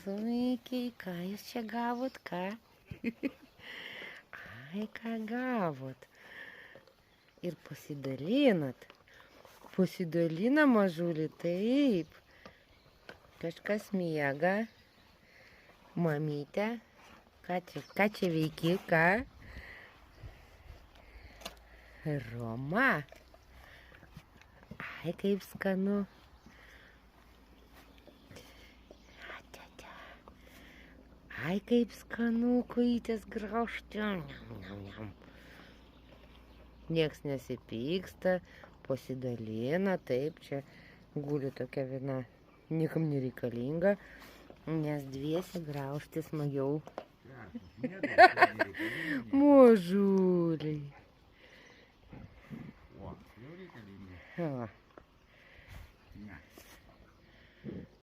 Zuikiai, ką jūs čia gavot, ką? Ai, ką gavot. Ir pasidalinat. Pasidalina mažulį, taip. Kažkas miega. Mamytė, ką čia veiki, ką? Roma. Ai, kaip skanu. Ai, kaip skanu, kojytės graužti. Nieks nesipyksta, pasidalina, taip, čia guli tokia viena, niekam nereikalinga, nes dviese graužti smagiau. Mažuliai. O, jau reikalinga.